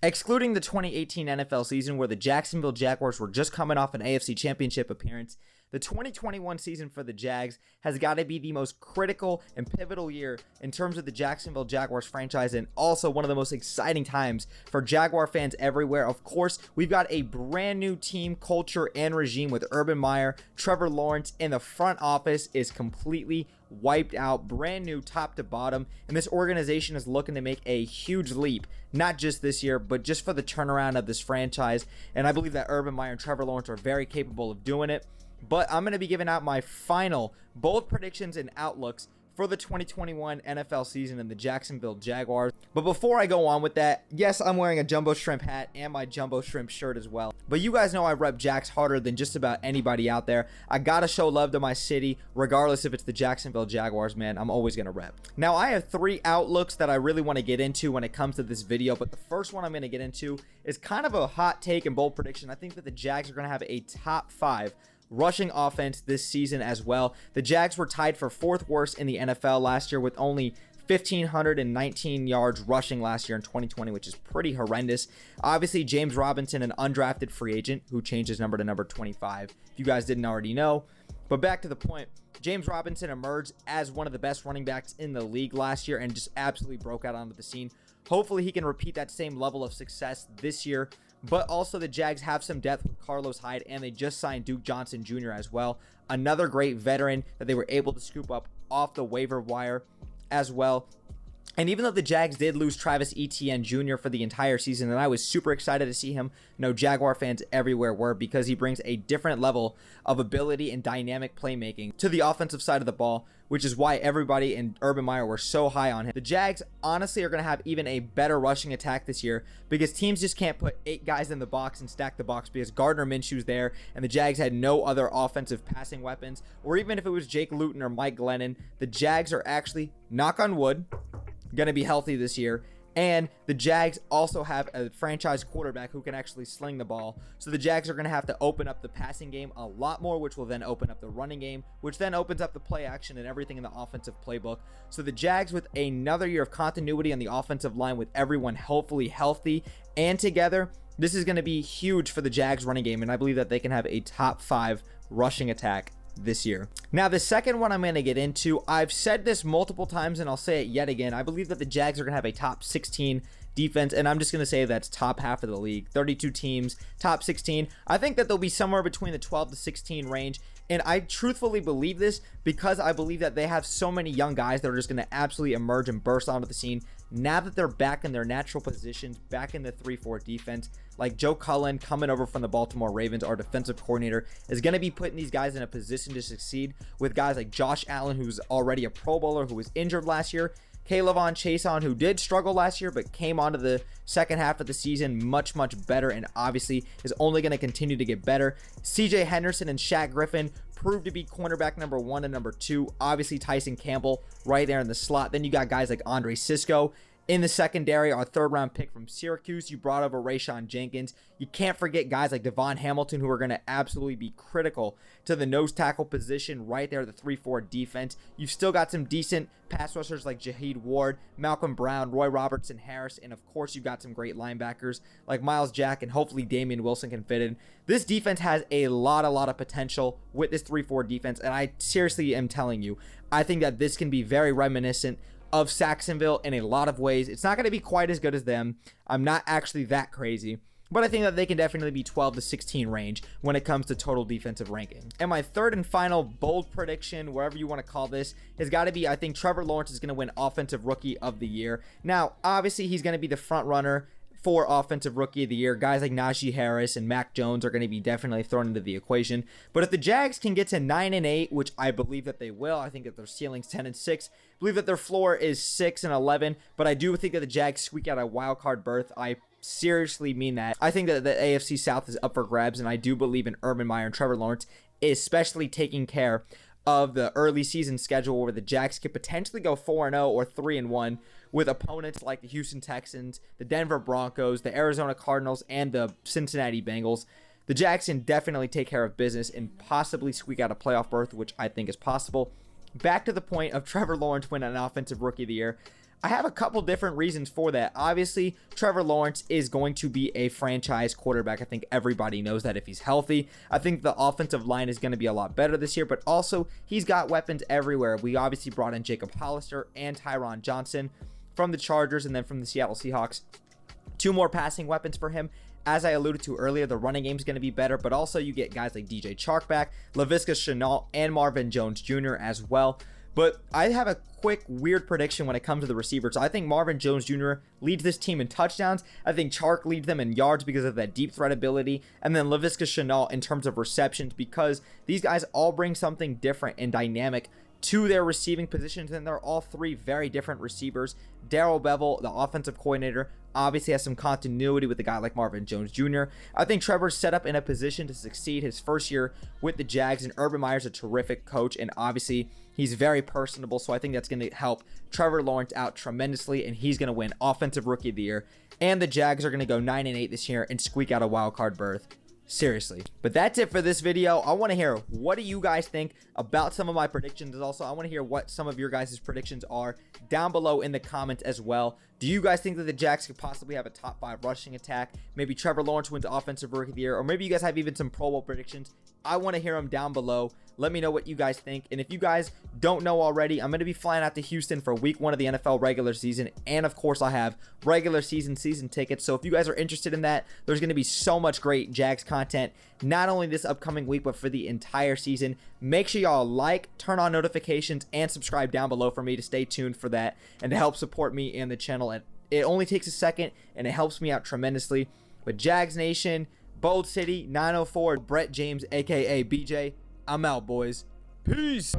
Excluding the 2018 NFL season where the Jacksonville Jaguars were just coming off an AFC Championship appearance, the 2021 season for the Jags has got to be the most critical and pivotal year in terms of the Jacksonville Jaguars franchise, and also one of the most exciting times for Jaguar fans everywhere. Of course, we've got a brand new team, culture, and regime with Urban Meyer, Trevor Lawrence, and the front office is completely wiped out, brand new top to bottom, and this organization is looking to make a huge leap, not just this year, but just for the turnaround of this franchise. And I believe that Urban Meyer and Trevor Lawrence are very capable of doing it. But I'm going to be giving out my final bold predictions and outlooks for the 2021 NFL season and the Jacksonville Jaguars. But before I go on with that, yes, I'm wearing a Jumbo Shrimp hat and my Jumbo Shrimp shirt as well. But you guys know I rep Jags harder than just about anybody out there. I gotta show love to my city, regardless if it's the Jacksonville Jaguars, man. I'm always gonna rep. Now, I have 3 outlooks that I really want to get into when it comes to this video, but the first one I'm gonna get into is kind of a hot take and bold prediction. I think that the Jags are gonna have a top 5 rushing offense this season as well. The Jags were tied for 4th worst in the NFL last year with only 1,519 yards rushing last year in 2020, which is pretty horrendous. Obviously, James Robinson, an undrafted free agent who changed his number to number 25, if you guys didn't already know. But back to the point, James Robinson emerged as one of the best running backs in the league last year and just absolutely broke out onto the scene. Hopefully, he can repeat that same level of success this year. But also the Jags have some depth with Carlos Hyde, and they just signed Duke Johnson Jr. as well. Another great veteran that they were able to scoop up off the waiver wire as well. And even though the Jags did lose Travis Etienne Jr. for the entire season, and I was super excited to see him, Jaguar fans everywhere were, because he brings a different level of ability and dynamic playmaking to the offensive side of the ball, which is why everybody in Urban Meyer were so high on him. The Jags honestly are going to have even a better rushing attack this year because teams just can't put 8 guys in the box and stack the box because Gardner Minshew's there and the Jags had no other offensive passing weapons. Or even if it was Jake Luton or Mike Glennon, the Jags are actually, knock on wood, going to be healthy this year. And the Jags also have a franchise quarterback who can actually sling the ball. So the Jags are going to have to open up the passing game a lot more, which will then open up the running game, which then opens up the play action and everything in the offensive playbook. So the Jags, with another year of continuity on the offensive line with everyone hopefully healthy and together, this is going to be huge for the Jags running game. And I believe that they can have a top 5 rushing attack this year. Now, the second one I'm going to get into, I've said this multiple times and I'll say it yet again. I believe that the Jags are going to have a top 16 defense, and I'm just going to say that's top half of the league. 32 teams, top 16. I think that they'll be somewhere between the 12 to 16 range, and I truthfully believe this because I believe that they have so many young guys that are just going to absolutely emerge and burst onto the scene now that they're back in their natural positions, back in the 3-4 defense. Like Joe Cullen coming over from the Baltimore Ravens, our defensive coordinator, is going to be putting these guys in a position to succeed with guys like Josh Allen, who's already a Pro Bowler, who was injured last year, Kayvon Chason, who did struggle last year but came onto the second half of the season much better and obviously is only going to continue to get better. CJ Henderson and Shaq Griffin proved to be cornerback number 1 and number 2. Obviously Tyson Campbell right there in the slot. Then you got guys like Andre Sisco in the secondary, our 3rd round pick from Syracuse. You brought over Rayshon Jenkins. You can't forget guys like Devon Hamilton, who are going to absolutely be critical to the nose tackle position right there, the 3-4 defense. You've still got some decent pass rushers like Jaheed Ward, Malcolm Brown, Roy Robertson Harris, and of course you've got some great linebackers like Miles Jack, and hopefully Damian Wilson can fit in. This defense has a lot of potential with this 3-4 defense, and I seriously am telling you, I think that this can be very reminiscent of Saxonville in a lot of ways. It's not going to be quite as good as them. I'm not actually that crazy, but I think that they can definitely be 12 to 16 range when it comes to total defensive ranking. And my third and final bold prediction, wherever you want to call this, has got to be, I think Trevor Lawrence is going to win Offensive Rookie of the Year. Now, obviously, he's going to be the front runner for Offensive Rookie of the Year. Guys like Najee Harris and Mac Jones are going to be definitely thrown into the equation. But if the Jags can get to 9-8, which I believe that they will, I think that their ceiling's 10-6. I believe that their floor is 6-11. But I do think that the Jags squeak out a wild card berth. I seriously mean that. I think that the AFC South is up for grabs, and I do believe in Urban Meyer and Trevor Lawrence, especially taking care of the early season schedule where the Jags could potentially go 4-0 or 3-1 with opponents like the Houston Texans, the Denver Broncos, the Arizona Cardinals, and the Cincinnati Bengals. The Jags can definitely take care of business and possibly squeak out a playoff berth, which I think is possible. Back to the point of Trevor Lawrence winning an Offensive Rookie of the Year. I have a couple different reasons for that. Obviously, Trevor Lawrence is going to be a franchise quarterback. I think everybody knows that if he's healthy. I think the offensive line is going to be a lot better this year, but also he's got weapons everywhere. We obviously brought in Jacob Hollister and Tyron Johnson from the Chargers and then from the Seattle Seahawks. 2 more passing weapons for him. As I alluded to earlier, the running game is going to be better, but also you get guys like DJ Chark back, Laviska Shenault, and Marvin Jones Jr. as well. But I have a quick, weird prediction when it comes to the receivers. I think Marvin Jones Jr. leads this team in touchdowns. I think Chark leads them in yards because of that deep threat ability. And then Laviska Shenault in terms of receptions, because these guys all bring something different and dynamic to their receiving positions, and they're all 3 very different receivers. Darrell Bevell, the offensive coordinator, obviously has some continuity with a guy like Marvin Jones Jr. I think Trevor's set up in a position to succeed his first year with the Jags, and Urban Meyer's a terrific coach, and obviously he's very personable, so I think that's going to help Trevor Lawrence out tremendously, and he's going to win Offensive Rookie of the Year, and the Jags are going to go 9-8 this year and squeak out a wild card berth. Seriously. But that's it for this video. I want to hear, what do you guys think about some of my predictions? Also, I want to hear what some of your guys' predictions are down below in the comments as well. Do you guys think that the Jags could possibly have a top 5 rushing attack? Maybe Trevor Lawrence wins Offensive Rookie of the Year, or maybe you guys have even some Pro Bowl predictions. I want to hear them down below. Let me know what you guys think. And if you guys don't know already, I'm going to be flying out to Houston for week 1 of the NFL regular season. And of course, I have regular season tickets. So if you guys are interested in that, there's going to be so much great Jags content, not only this upcoming week, but for the entire season. Make sure y'all like, turn on notifications, and subscribe down below for me to stay tuned for that and to help support me and the channel. And it only takes a second, and it helps me out tremendously. But Jags Nation, Bold City 904, Brett James, aka BJ, I'm out, boys. Peace.